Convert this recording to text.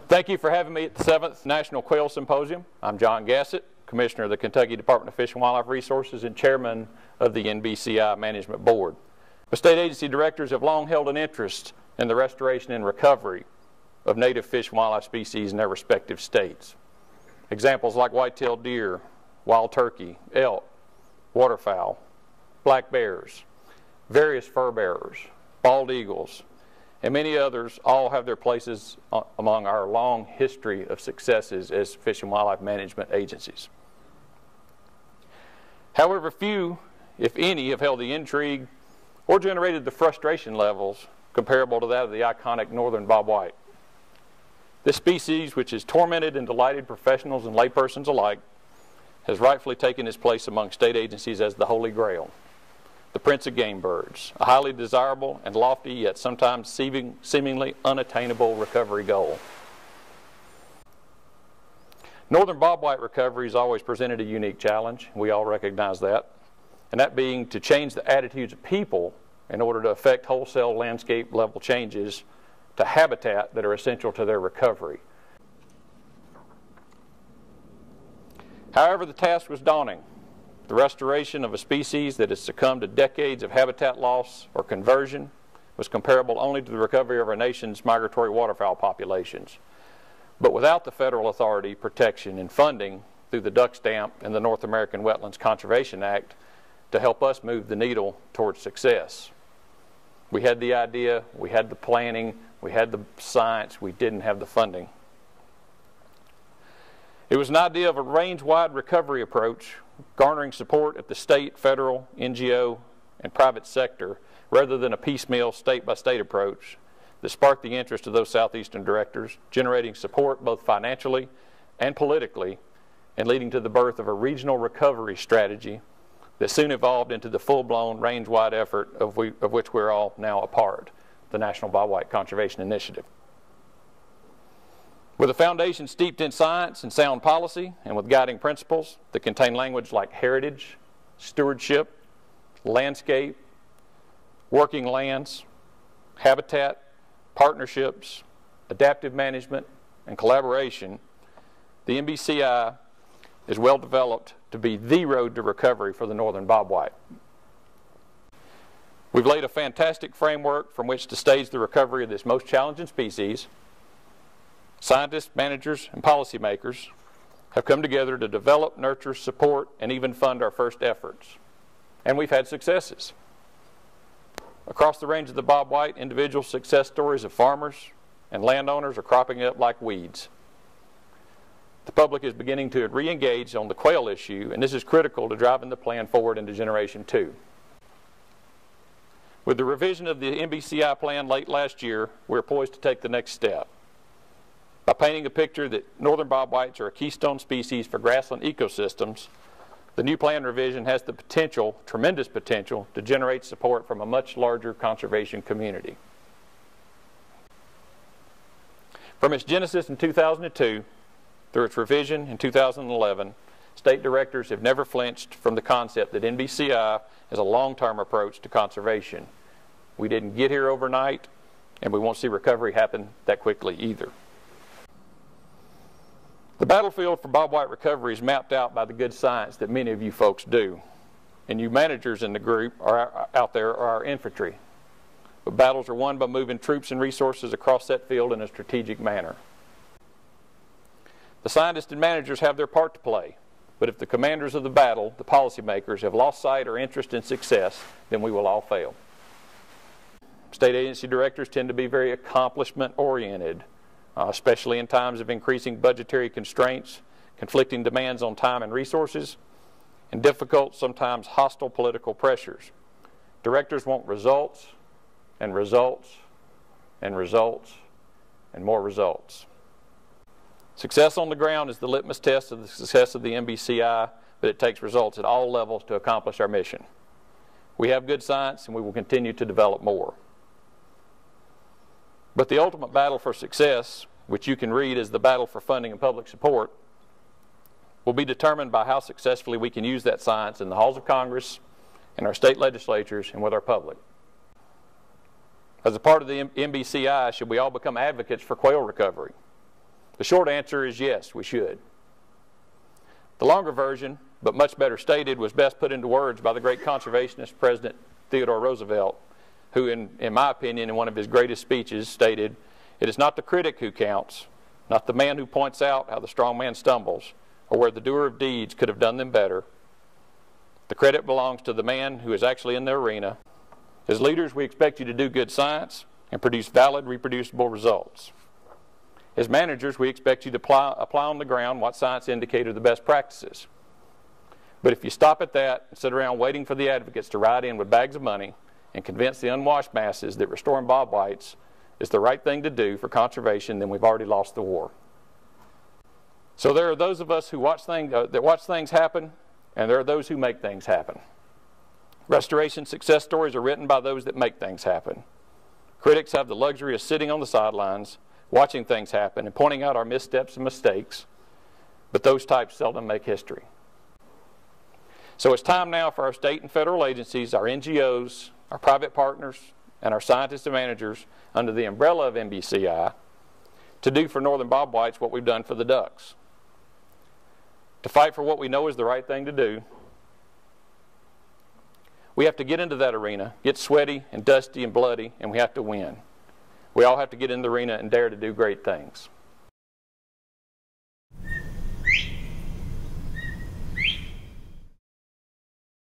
Thank you for having me at the 7th National Quail Symposium. I'm Jon Gassett, Commissioner of the Kentucky Department of Fish and Wildlife Resources and Chairman of the NBCI Management Board. The state agency directors have long held an interest in the restoration and recovery of native fish and wildlife species in their respective states. Examples like white-tailed deer, wild turkey, elk, waterfowl, black bears, various fur bearers, bald eagles, and many others all have their places among our long history of successes as fish and wildlife management agencies. However, few, if any, have held the intrigue or generated the frustration levels comparable to that of the iconic northern bobwhite. This species, which has tormented and delighted professionals and laypersons alike, has rightfully taken its place among state agencies as the Holy Grail, the prince of game birds, a highly desirable and lofty yet sometimes seemingly unattainable recovery goal. Northern bobwhite recovery has always presented a unique challenge. We all recognize that, and that being to change the attitudes of people in order to effect wholesale landscape level changes to habitat that are essential to their recovery. However, the task was daunting. The restoration of a species that has succumbed to decades of habitat loss or conversion was comparable only to the recovery of our nation's migratory waterfowl populations. But without the federal authority, protection, and funding through the duck stamp and the North American Wetlands Conservation Act to help us move the needle towards success. We had the idea, we had the planning, we had the science, we didn't have the funding. It was an idea of a range-wide recovery approach, garnering support at the state, federal, NGO, and private sector, rather than a piecemeal state-by-state approach that sparked the interest of those southeastern directors, generating support both financially and politically, and leading to the birth of a regional recovery strategy that soon evolved into the full-blown range-wide effort of which we're all now a part, the National Bobwhite Conservation Initiative. With a foundation steeped in science and sound policy, and with guiding principles that contain language like heritage, stewardship, landscape, working lands, habitat, partnerships, adaptive management, and collaboration, the NBCI is well developed to be the road to recovery for the northern bobwhite. We've laid a fantastic framework from which to stage the recovery of this most challenging species. Scientists, managers, and policymakers have come together to develop, nurture, support, and even fund our first efforts. And we've had successes. Across the range of the bobwhite, individual success stories of farmers and landowners are cropping up like weeds. The public is beginning to re-engage on the quail issue, and this is critical to driving the plan forward into Generation 2. With the revision of the NBCI plan late last year, we're poised to take the next step. By painting a picture that northern bobwhites are a keystone species for grassland ecosystems, the new plan revision has the potential, tremendous potential, to generate support from a much larger conservation community. From its genesis in 2002 through its revision in 2011, state directors have never flinched from the concept that NBCI is a long-term approach to conservation. We didn't get here overnight, and we won't see recovery happen that quickly either. The battlefield for bobwhite recovery is mapped out by the good science that many of you folks do. And you managers in the group out there are our infantry. But battles are won by moving troops and resources across that field in a strategic manner. The scientists and managers have their part to play. But if the commanders of the battle, the policymakers, have lost sight or interest in success, then we will all fail. State agency directors tend to be very accomplishment-oriented, especially in times of increasing budgetary constraints, conflicting demands on time and resources, and difficult, sometimes hostile political pressures. Directors want results, and results, and results, and more results. Success on the ground is the litmus test of the success of the NBCI, but it takes results at all levels to accomplish our mission. We have good science, and we will continue to develop more. But the ultimate battle for success, which you can read as the battle for funding and public support, will be determined by how successfully we can use that science in the halls of Congress, in our state legislatures, and with our public. As a part of the NBCI, should we all become advocates for quail recovery? The short answer is yes, we should. The longer version, but much better stated, was best put into words by the great conservationist President Theodore Roosevelt, who, in my opinion, in one of his greatest speeches, stated, "It is not the critic who counts, not the man who points out how the strong man stumbles, or where the doer of deeds could have done them better. The credit belongs to the man who is actually in the arena. As leaders, we expect you to do good science and produce valid, reproducible results. As managers, we expect you to apply on the ground what science indicates are the best practices. But if you stop at that and sit around waiting for the advocates to ride in with bags of money and convince the unwashed masses that restoring bobwhites is the right thing to do for conservation, then we've already lost the war." So there are those of us who watch things happen, and there are those who make things happen. Restoration success stories are written by those that make things happen. Critics have the luxury of sitting on the sidelines, watching things happen and pointing out our missteps and mistakes, but those types seldom make history. So it's time now for our state and federal agencies, our NGOs, our private partners, and our scientists and managers under the umbrella of NBCI to do for northern bobwhites what we've done for the ducks. To fight for what we know is the right thing to do, we have to get into that arena, get sweaty and dusty and bloody, and we have to win. We all have to get in the arena and dare to do great things.